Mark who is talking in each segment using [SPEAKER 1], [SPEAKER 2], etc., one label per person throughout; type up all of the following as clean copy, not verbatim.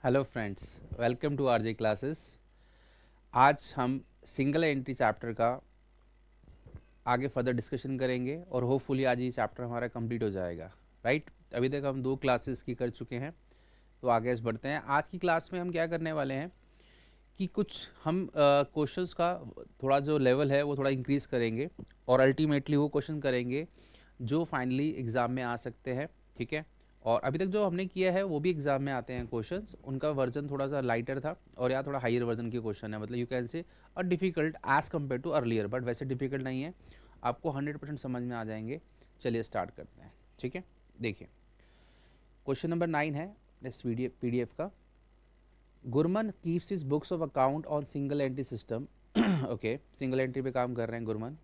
[SPEAKER 1] Hello friends, welcome to RJ classes. आज हम single entry chapter का आगे फर्दर डिस्कशन करेंगे और होपफुली आज ये चैप्टर हमारा कंप्लीट हो जाएगा। राइट, अभी तक हम 2 क्लासेस की कर चुके हैं, तो आगे इस बढ़ते हैं। आज की क्लास में हम क्या करने वाले हैं कि कुछ हम क्वेश्चंस का थोड़ा जो लेवल है वो थोड़ा इंक्रीज़ करेंगे और अल्टीमेटली वो क्वेश्चन करेंगे जो फाइनली एग्ज़ाम में आ सकते हैं। ठीक है, और अभी तक जो हमने किया है वो भी एग्ज़ाम में आते हैं क्वेश्चंस, उनका वर्जन थोड़ा सा लाइटर था और या थोड़ा हायर वर्जन के क्वेश्चन है, मतलब यू कैन से और difficult as compare to earlier, but वैसे डिफ़िकल्ट नहीं है, आपको 100% समझ में आ जाएंगे। चलिए स्टार्ट करते हैं। ठीक है, देखिए क्वेश्चन नंबर 9 है इस पीडीएफ का। Gurman keeps his books of account on single entry system. Okay, single entry पे काम कर रहे हैं Gurman.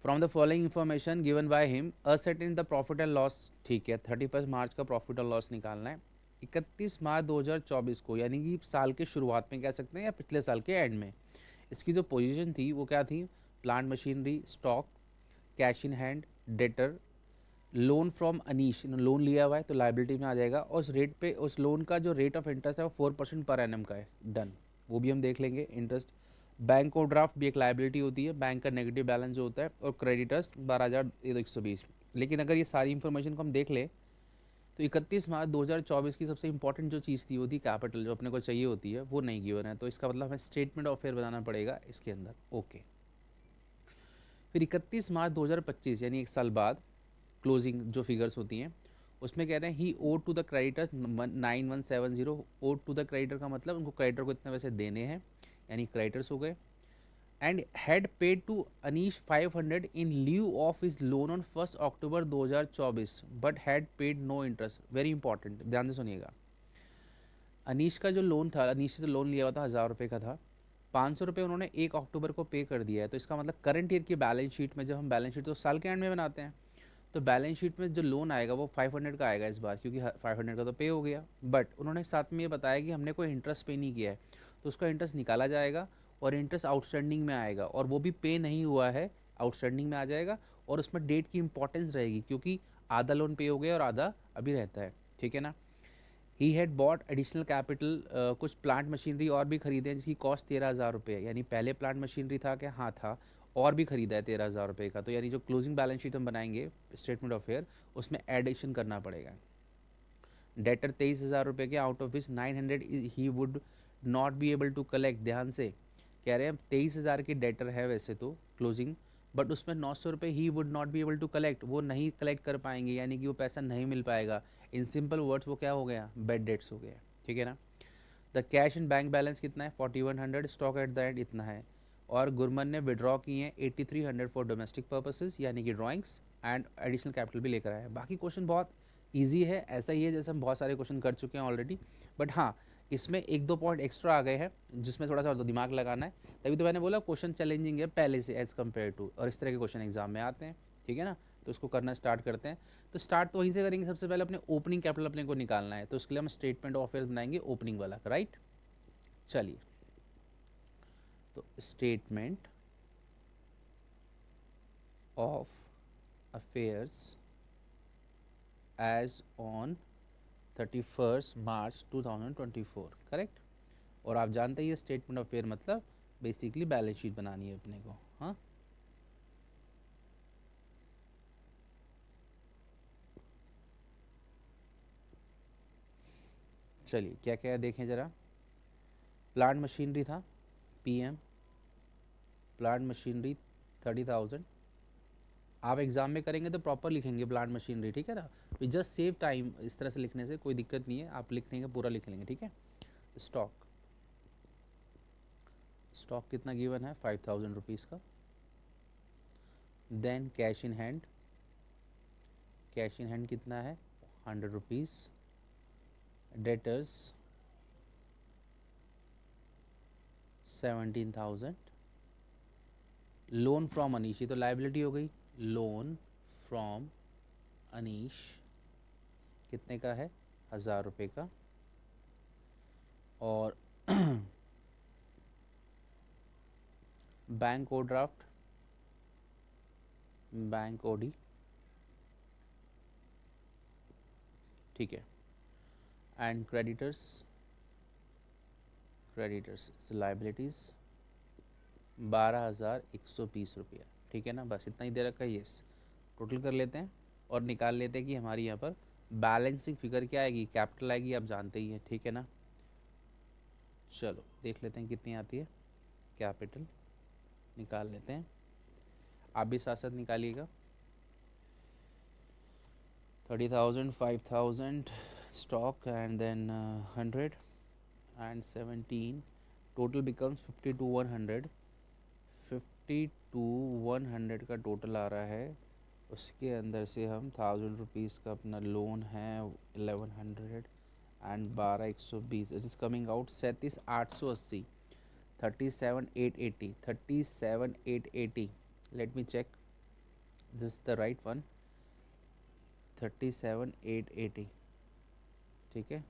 [SPEAKER 1] From the following information given by him ascertain the profit and loss. ठीक है, 31 मार्च का प्रॉफिट और लॉस निकालना है। 31 मार्च 2024 को, यानी कि साल के शुरुआत में कह सकते हैं या पिछले साल के एंड में, इसकी जो पोजीशन थी वो क्या थी? Plant machinery, stock, cash in hand, debtor, loan from Anish, loan लिया हुआ है तो लाइबिलिटी में आ जाएगा, और उस रेट पे उस लोन का जो रेट ऑफ इंटरेस्ट है वो 4% पर एनम का है। डन, वो भी हम देख लेंगे। इंटरेस्ट, बैंक ओवरड्राफ्ट भी एक लाइबिलिटी होती है, बैंक का नेगेटिव बैलेंस जो होता है, और क्रेडिटर्स 12,120। लेकिन अगर ये सारी इन्फॉर्मेशन को हम देख लें तो 31 मार्च 2024 की सबसे इंपॉर्टेंट जो चीज़ थी वो थी कैपिटल, जो अपने को चाहिए होती है वो नहीं गिवन है, तो इसका मतलब हमें स्टेटमेंट ऑफ फेयर बनाना पड़ेगा इसके अंदर। ओके, फिर 31 मार्च 2025 यानी एक साल बाद क्लोजिंग जो फिगर्स होती हैं उसमें कह रहे हैं he owe to the creditor 9170। Owe to the creditor का मतलब उनको क्रेडिटर को इतने पैसे देने हैं, यानी क्रेडिटर्स हो गए। And had paid to Anish 500 in lieu of his loan on 1 October 2024 but had paid no interest. Very important, ध्यान से सुनिएगा। अनीश का जो लोन था, अनीश से जो लोन लिया हुआ था 1000 रुपये का था, 500 रुपये उन्होंने 1 अक्टूबर को पे कर दिया है। तो इसका मतलब करंट ईयर की बैलेंस शीट में, जब हम बैलेंस शीट तो साल के एंड में बनाते हैं, तो बैलेंस शीट में जो लोन आएगा वो 500 का आएगा इस बार, क्योंकि 500 का तो पे हो गया। बट उन्होंने साथ में ये बताया कि हमने कोई इंटरेस्ट पे नहीं किया है, तो उसका इंटरेस्ट निकाला जाएगा और इंटरेस्ट आउटस्टैंडिंग में आएगा, और वो भी पे नहीं हुआ है, आउटस्टैंडिंग में आ जाएगा। और उसमें डेट की इंपॉर्टेंस रहेगी, क्योंकि आधा लोन पे हो गया और आधा अभी रहता है। ठीक है ना। He had bought additional capital, कुछ प्लांट मशीनरी और भी खरीदे हैं जिसकी कॉस्ट 13,000 रुपये है। यानी पहले प्लांट मशीनरी था क्या? हाँ था, और भी खरीदा है 13,000 रुपये का। तो यानी जो क्लोजिंग बैलेंस शीट हम बनाएंगे स्टेटमेंट ऑफ फेयर, उसमें एडिशन करना पड़ेगा। डेटर 23,000 रुपये के, आउट ऑफ विच 900 ही would not be able to collect. ध्यान से कह रहे हैं 23,000 की डेटर है वैसे तो क्लोजिंग, बट उसमें 900 रुपये ही would not be able to collect, वो नहीं कलेक्ट कर पाएंगे, यानी कि वो पैसा नहीं मिल पाएगा। इन सिंपल वर्ड्स वो क्या हो गया? बेड डेट्स हो गया। ठीक है ना। The cash and bank balance कितना है? 4100। स्टॉक एट द एंड इतना है। और गुरमन ने विड्रॉ किए हैं 8300 फॉर डोमेस्टिक पर्पसेस, यानी कि ड्राइंग्स, एंड एडिशनल कैपिटल भी लेकर आए हैं। बाकी क्वेश्चन बहुत ईजी है, ऐसा ही है जैसे हम बहुत सारे क्वेश्चन कर चुके हैं ऑलरेडी। बट हाँ, इसमें 1-2 पॉइंट एक्स्ट्रा आ गए हैं जिसमें थोड़ा सा दिमाग लगाना है। तभी तो मैंने बोला क्वेश्चन चैलेंजिंग है पहले से एज़ कम्पेयर टू, और इस तरह के क्वेश्चन एग्जाम में आते हैं। ठीक है ना। तो उसको करना स्टार्ट करते हैं। तो स्टार्ट तो वहीं से करेंगे। सबसे पहले अपने ओपनिंग कैपिटल अपने को निकालना है, तो उसके लिए हम स्टेटमेंट ऑफ फेयर बनाएंगे ओपनिंग वाला। राइट, चलिए, तो statement of affairs as on 31 March 2024। Correct. और आप जानते ही स्टेटमेंट ऑफ फेयर मतलब बेसिकली बैलेंस शीट बनानी है अपने को। हाँ, चलिए क्या क्या देखें ज़रा। प्लांट मशीनरी था PM, प्लांट मशीनरी 30,000। आप एग्जाम में करेंगे तो प्रॉपर लिखेंगे प्लांट मशीनरी। ठीक है ना। वी जस्ट सेव टाइम, इस तरह से लिखने से कोई दिक्कत नहीं है, आप लिखेंगे पूरा लिख लेंगे। ठीक है। स्टॉक, स्टॉक कितना गिवन है? 5,000 रुपीज़ का। Then cash in hand, cash in hand कितना है? 100 rupees. Debtors 17,000। Loan from Anish, ये तो लाइबिलिटी हो गई। लोन फ्रॉम अनीश कितने का है? 1,000 रुपये का। और बैंक ओवरड्राफ्ट, बैंक ओडी। ठीक है। एंड क्रेडिटर्स लाइबिलिटीज़ 12,120 रुपया, ठीक है ना, बस इतना ही दे रखा है। यस, टोटल कर लेते हैं और निकाल लेते हैं कि हमारी यहाँ पर बैलेंसिंग फिगर क्या आएगी, कैपिटल आएगी, आप जानते ही हैं, ठीक है ना। चलो देख लेते हैं कितनी आती है, कैपिटल निकाल लेते हैं, आप भी साथ साथ निकालिएगा। 30,000, 5,000 stock, and then 100 and 17, total becomes 50 to 100। 50 to 100 का टोटल आ रहा है, उसके अंदर से हम 1000 रुपीज़ का अपना लोन है 1100 and 12,120, it is coming out 37,880, 37,880, 37,880। Let me check this the right one, 37,880, ठीक है।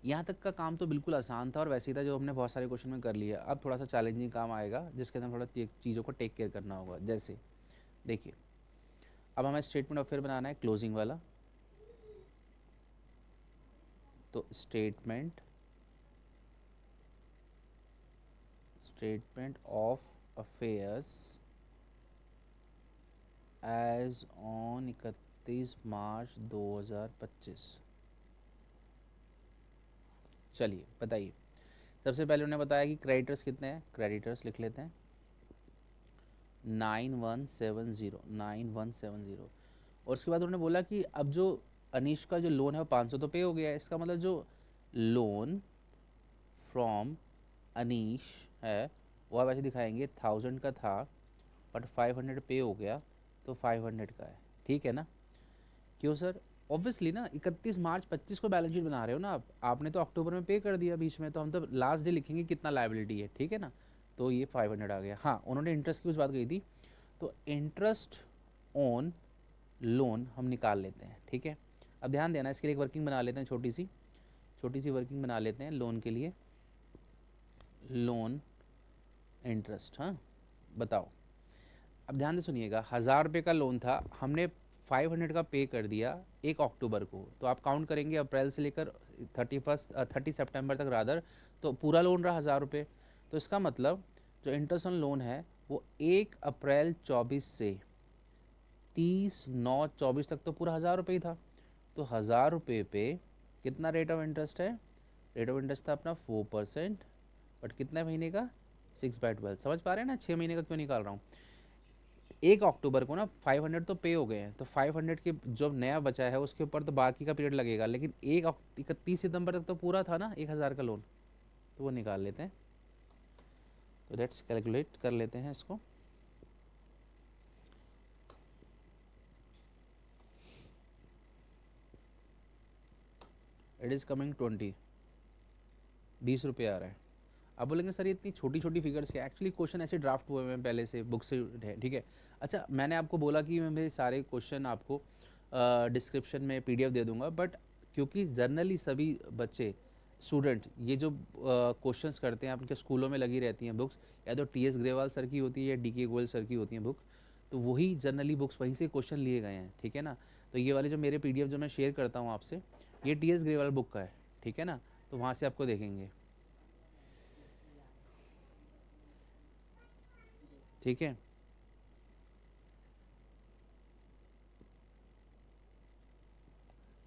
[SPEAKER 1] यहाँ तक का काम तो बिल्कुल आसान था और वैसे ही था जो हमने बहुत सारे क्वेश्चन में कर लिया। अब थोड़ा सा चैलेंजिंग काम आएगा जिसके अंदर थोड़ा चीज़ों को टेक केयर करना होगा। जैसे देखिए, अब हमें स्टेटमेंट ऑफ फेयर बनाना है क्लोजिंग वाला, तो statement of affairs as on 31 March 2025। चलिए बताइए, सबसे पहले उन्होंने बताया कि क्रेडिटर्स कितने हैं, क्रेडिटर्स लिख लेते हैं 9170, और उसके बाद उन्होंने बोला कि अब जो अनीश का जो लोन है वो 500 तो पे हो गया है, इसका मतलब जो लोन फ्रॉम अनीश है वो आप ऐसे दिखाएंगे 1000 का था बट 500 पे हो गया तो 500 का है, ठीक है ना। क्यों सर, ऑब्वियसली ना 31 मार्च 25 को बैलेंस शीट बना रहे हो ना आप, आपने तो अक्टूबर में पे कर दिया बीच में, तो हम तो लास्ट डे लिखेंगे कितना लायबिलिटी है, ठीक है ना। तो ये 500 आ गया। हाँ, उन्होंने इंटरेस्ट की कुछ बात कही थी, तो इंटरेस्ट ऑन लोन हम निकाल लेते हैं, ठीक है। अब ध्यान देना, इसके लिए एक वर्किंग बना लेते हैं, छोटी सी वर्किंग बना लेते हैं लोन के लिए, लोन इंटरेस्ट। हाँ बताओ, अब ध्यान से सुनिएगा, 1000 रुपये का लोन था, हमने 500 का पे कर दिया 1 अक्टूबर को, तो आप काउंट करेंगे अप्रैल से लेकर 30 सितंबर तक रादर, तो पूरा लोन रहा 1000 रुपये। तो इसका मतलब जो इंटरेस्ट ऑन लोन है वो 1 अप्रैल 24 से 30/9/24 तक तो पूरा 1000 रुपये ही था। तो 1000 रुपये पे कितना रेट ऑफ इंटरेस्ट है, रेट ऑफ इंटरेस्ट था अपना 4%, बट कितना महीने का, 6/12। समझ पा रहे हैं ना 6 महीने का क्यों निकाल रहा हूँ। 1 अक्टूबर को ना 500 तो पे हो गए हैं, तो 500 के जो नया बचा है उसके ऊपर तो बाकी का पीरियड लगेगा, लेकिन 31 सितंबर तक तो पूरा था ना 1000 का लोन, तो वो निकाल लेते हैं। तो लेट्स कैलकुलेट कर लेते हैं इसको। इट इज़ कमिंग 20 रुपये आ रहा है। अब बोलेंगे सर ये इतनी छोटी छोटी फिगर्स क्या, एक्चुअली क्वेश्चन ऐसे ड्राफ्ट हुए हैं पहले से बुक से है, ठीक है। अच्छा, मैंने आपको बोला कि मैं मेरे सारे क्वेश्चन आपको डिस्क्रिप्शन में पीडीएफ दे दूंगा, बट क्योंकि जनरली सभी बच्चे स्टूडेंट ये जो क्वेश्चंस करते हैं आपके स्कूलों में लगी रहती हैं बुक्स, या तो टी एस ग्रेवाल सर की होती है या डी के गोयल सर की होती हैं बुक, तो वही जनरली बुक्स वहीं से क्वेश्चन लिए गए हैं, ठीक है ना। तो ये वाले जो मेरे पीडीएफ जो मैं शेयर करता हूँ आपसे, ये टी एस ग्रेवाल बुक का है, ठीक है ना, तो वहाँ से आपको देखेंगे, ठीक है।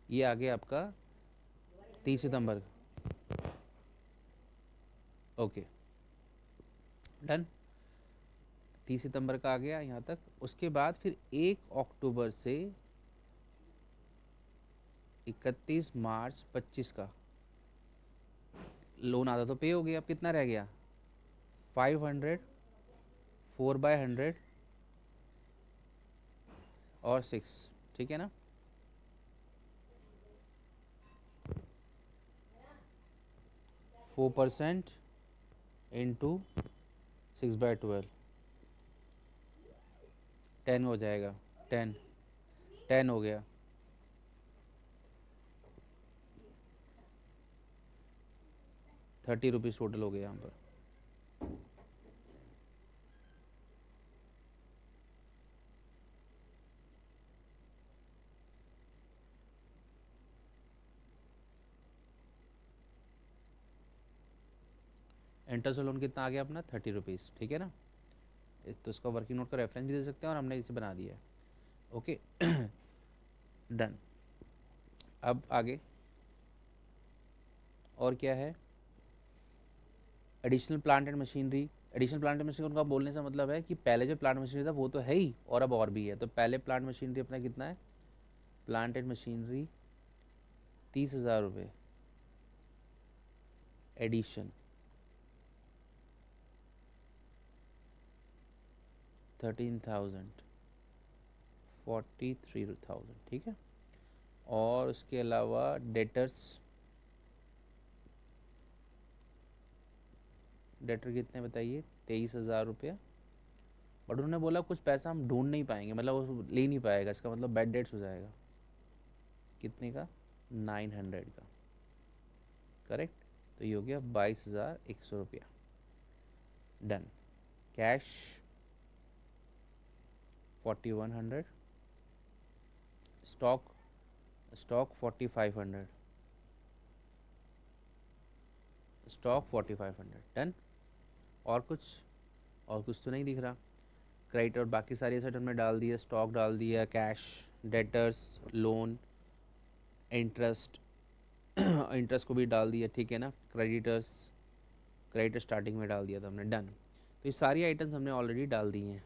[SPEAKER 1] ये आ गया आपका 30 सितंबर, ओके डन। 30 सितंबर का आ गया यहाँ तक। उसके बाद फिर 1 अक्टूबर से 31 मार्च 25 का लोन आता तो पे हो गया, अब कितना रह गया 500, 4/100 और 6, ठीक है ना। 4% इंटू 6/12, 10 हो जाएगा, 10 हो गया, 30 रुपीज़ टोटल हो गया यहाँ पर। इंटरेस्ट लोन कितना आ गया अपना 30 रुपीज़, ठीक है ना। तो इसका वर्किंग नोट का रेफरेंस भी दे सकते हैं और हमने इसे बना दिया है। Okay done. अब आगे और क्या है, additional plant and machinery. Additional plant and machinery का बोलने से मतलब है कि पहले जो प्लांट मशीनरी था वो तो है ही और अब और भी है। तो पहले प्लांट मशीनरी अपना कितना है, प्लांट एंड मशीनरी 30,000 रुपये एडिशन 13,000 43,000, ठीक है। और उसके अलावा डेटर्स, डेटर कितने बताइए, 23,000 रुपये। बट उन्होंने बोला कुछ पैसा हम ढूंढ नहीं पाएंगे, मतलब वो ले नहीं पाएगा, इसका मतलब बैड डेट्स हो जाएगा। कितने का, 900 का, करेक्ट। तो ये हो गया 22,100 रुपया। Done. Cash 4100, stock, stock 4500, stock 4500। Done. और कुछ तो नहीं दिख रहा। क्रेडिट और बाकी सारी एसेट हमने डाल दिया, स्टॉक डाल दिया, cash, debtors, loan, interest interest को भी डाल दिया, ठीक है ना। क्रेडिटर्स, क्रेडिटर स्टार्टिंग में डाल दिया था हमने। डन। तो ये सारी आइटम्स हमने ऑलरेडी डाल दी हैं।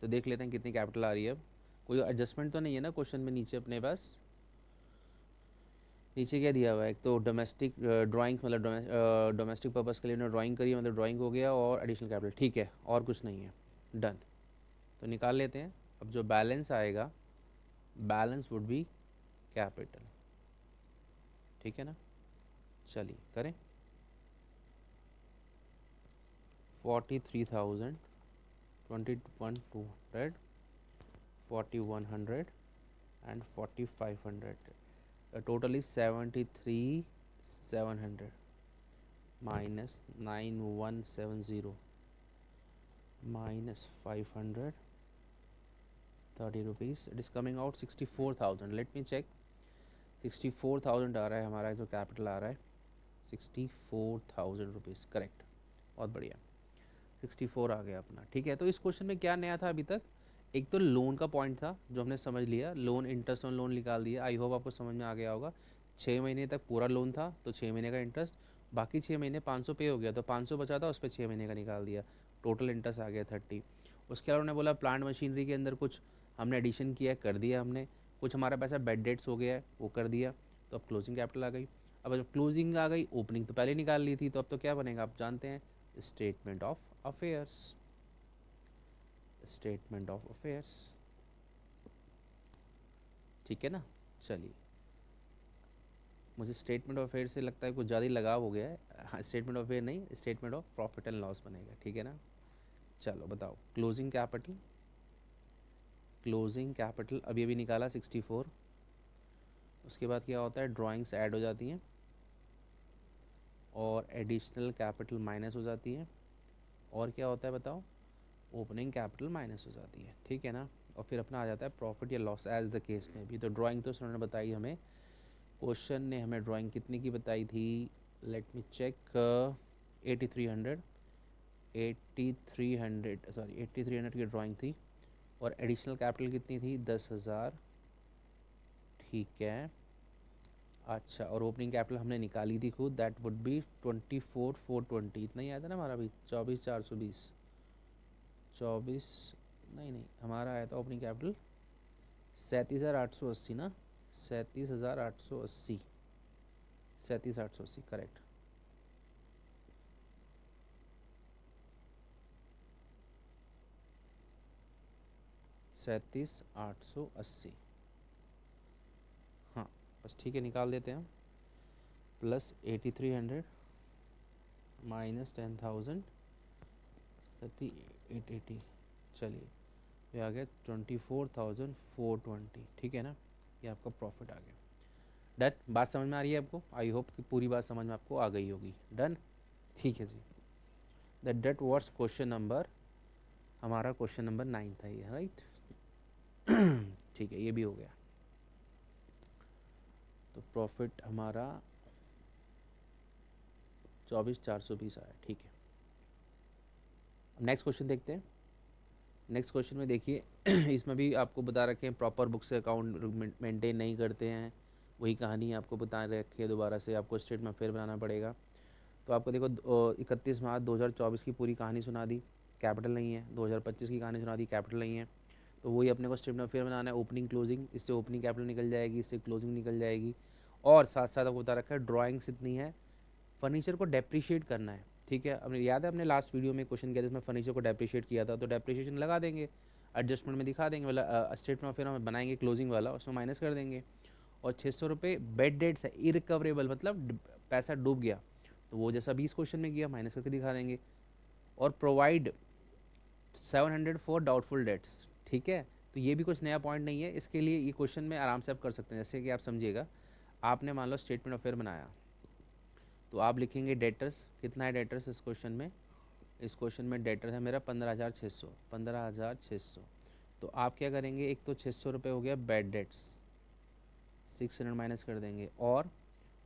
[SPEAKER 1] तो देख लेते हैं कितनी कैपिटल आ रही है। अब कोई एडजस्टमेंट तो नहीं है ना क्वेश्चन में नीचे अपने पास। नीचे क्या दिया हुआ है, एक तो डोमेस्टिक ड्राइंग, मतलब डोमेस्टिक पर्पज़ के लिए उन्होंने ड्राइंग करी, मतलब ड्राइंग हो गया, और एडिशनल कैपिटल, ठीक है, और कुछ नहीं है। डन। तो निकाल लेते हैं। अब जो बैलेंस आएगा, बैलेंस वुड बी कैपिटल, ठीक है ना। चलिए करें। 43,000, 21,200, 4,100 and 4,500. The total is 73,700 minus 9,170 minus 500, 30 rupees. It is coming out 64,000. Let me check. 64,000 आ रहा है हमारा जो कैपिटल आ रहा है, 64,000 रुपीज़, करेक्ट। बहुत बढ़िया, 64 आ गया अपना, ठीक है। तो इस क्वेश्चन में क्या नया था अभी तक, एक तो लोन का पॉइंट था जो हमने समझ लिया, लोन इंटरेस्ट ऑन लोन निकाल दिया। आई होप आपको समझ में आ गया होगा। 6 महीने तक पूरा लोन था तो 6 महीने का इंटरेस्ट, बाकी 6 महीने 500 पे हो गया तो 500 बचा था, उस पर 6 महीने का निकाल दिया, टोटल इंटरेस्ट आ गया 30। उसके अलावा उन्होंने बोला प्लांट मशीनरी के अंदर कुछ हमने एडिशन किया, कर दिया हमने, कुछ हमारा पैसा बेड डेट्स हो गया है वो कर दिया, तो अब क्लोजिंग कैपिटल आ गई। अब जब क्लोजिंग आ गई, ओपनिंग तो पहले निकाल ली थी, तो अब तो क्या बनेगा आप जानते हैं, statement of affairs, statement of affairs, ठीक है ना। चलिए, मुझे स्टेटमेंट ऑफ अफेयर से लगता है कुछ ज़्यादा ही लगाव हो गया है। स्टेटमेंट ऑफ अफेयर नहीं, statement of profit and loss बनेगा, ठीक है ना। चलो बताओ, क्लोजिंग कैपिटल, क्लोजिंग कैपिटल अभी अभी निकाला 64। उसके बाद क्या होता है, ड्राइंग्स ऐड हो जाती हैं और एडिशनल कैपिटल माइनस हो जाती है, और क्या होता है बताओ, ओपनिंग कैपिटल माइनस हो जाती है, ठीक है ना। और फिर अपना आ जाता है प्रॉफिट या लॉस एज द केस में भी। तो ड्राइंग तो उन्होंने बताई हमें, क्वेश्चन ने हमें ड्राइंग कितने की बताई थी, लेट मी चेक, 8300, 8300 सॉरी 8300 की ड्राइंग थी, और एडिशनल कैपिटल कितनी थी, 10,000, ठीक है। अच्छा, और ओपनिंग कैपिटल हमने निकाली थी खुद, दैट वुड बी 24,420, इतना ही आया था ना हमारा भी, 24,420, 24, नहीं हमारा आया था ओपनिंग कैपिटल 37,880 ना, 37,880, 37,880, करेक्ट। 37,880, हाँ बस ठीक है, निकाल देते हैं। प्लस 8300 माइनस 10,000, 3880, चलिए ये आ गया 24,420, ठीक है ना। ये आपका प्रॉफिट आ गया। डन। बात समझ में आ रही है आपको, आई होप कि पूरी बात समझ में आपको आ गई होगी। डन, ठीक है जी। दैट वाज क्वेश्चन नंबर, हमारा क्वेश्चन नंबर 9 था ये, राइट। ठीक है, ये भी हो गया। तो प्रॉफिट हमारा 24,420 आया, ठीक है। अब नेक्स्ट क्वेश्चन देखते हैं। नेक्स्ट क्वेश्चन में देखिए इसमें भी आपको बता रखे हैं प्रॉपर बुक से अकाउंट मेंटेन नहीं करते हैं, वही कहानी आपको बता रखी है, दोबारा से आपको स्टेटमेंट फिर बनाना पड़ेगा। तो आपको देखो 31 मार्च 2024 की पूरी कहानी सुना दी, कैपिटल नहीं है। 2025 की कहानी सुना दी, कैपिटल नहीं है। तो वही अपने को स्टेटमेंट फिर बनाना है, ओपनिंग क्लोजिंग, इससे ओपनिंग कैपिटल निकल जाएगी, इससे क्लोजिंग निकल जाएगी। और साथ साथ आपको बता रखा है ड्राइंग्स इतनी है, फर्नीचर को डेप्रिशिएट करना है, ठीक है। अपने याद है अपने लास्ट वीडियो में क्वेश्चन किया था, इसमें फर्नीचर को डेप्रिशिएट किया था, तो डेप्रिशिएशन लगा देंगे, एडजस्टमेंट में दिखा देंगे, मतलब स्टेटमेंट फिर हम बनाएंगे क्लोजिंग वाला, उसमें माइनस कर देंगे। और 600 रुपये बेड डेट्स है, इरिकवरेबल, मतलब पैसा डूब गया, तो वो जैसा 20 क्वेश्चन में किया माइनस करके दिखा देंगे। और प्रोवाइड 700 फॉर डाउटफुल डेट्स, ठीक है। तो ये भी कुछ नया पॉइंट नहीं है, इसके लिए ये क्वेश्चन में आराम से आप कर सकते हैं। जैसे कि आप समझिएगा, आपने मान लो स्टेटमेंट ऑफ फेयर बनाया, तो आप लिखेंगे डेटर्स, कितना है डेटर्स इस क्वेश्चन में, इस क्वेश्चन में डेटर है मेरा 15,600। तो आप क्या करेंगे, एक तो 600 रुपये हो गया बेड डेट्स, 600 माइनस कर देंगे, और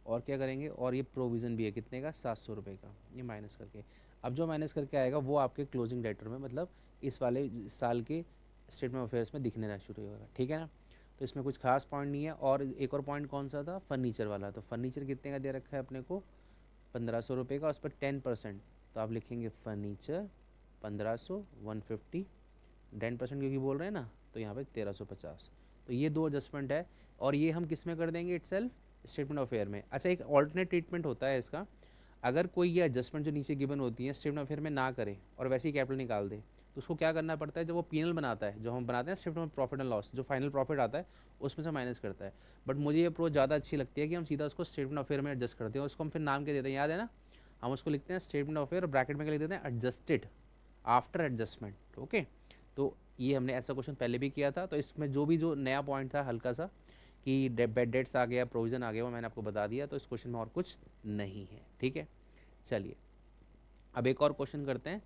[SPEAKER 1] क्या करेंगे, और ये प्रोविज़न भी है कितने का, 700 रुपये का, ये माइनस करके। अब जो माइनस करके आएगा वो आपके क्लोजिंग डेटर में, मतलब इस वाले साल के स्टेटमेंट ऑफ अफेयर्स में दिखने शुरू होगा, ठीक है ना। तो इसमें कुछ खास पॉइंट नहीं है। और एक और पॉइंट कौन सा था, फर्नीचर वाला। तो फर्नीचर कितने का दे रखा है अपने को, 1500 रुपये का, उस पर 10%। तो आप लिखेंगे फर्नीचर 1500, 150, 10% क्योंकि बोल रहे हैं ना, तो यहाँ पे 1350। तो ये दो एडजस्टमेंट है, और ये हम किस में कर देंगे, इटसेल्फ स्टेटमेंट ऑफ फेयर में। अच्छा, एक ऑल्टरनेट ट्रीटमेंट होता है इसका, अगर कोई ये एडजस्टमेंट जो नीचे गिवन होती है स्टेटमेंट ऑफ फेयर में ना करे और वैसे ही कैपिटल निकाल दे, तो उसको क्या करना पड़ता है, जब वो पीएनएल बनाता है, जो हम बनाते हैं statement of profit and loss, जो फाइनल प्रॉफिट आता है उसमें से माइनस करता है। बट मुझे ये अप्रोच ज़्यादा अच्छी लगती है कि हम सीधा उसको स्टेटमेंट ऑफ फेयर में एडजस्ट करते हैं, उसको हम फिर नाम के देते हैं, याद है ना, हम उसको लिखते हैं स्टेटमेंट ऑफ फेयर और ब्रैकेट में क्या लिख देते हैं, एडजस्टेड आफ्टर एडजस्टमेंट, ओके। तो ये हमने ऐसा क्वेश्चन पहले भी किया था, तो इसमें जो नया पॉइंट था हल्का सा कि बेड डेट्स आ गया, प्रोविज़न आ गया, वो मैंने आपको बता दिया। तो इस क्वेश्चन में और कुछ नहीं है, ठीक है। चलिए अब एक और क्वेश्चन करते हैं,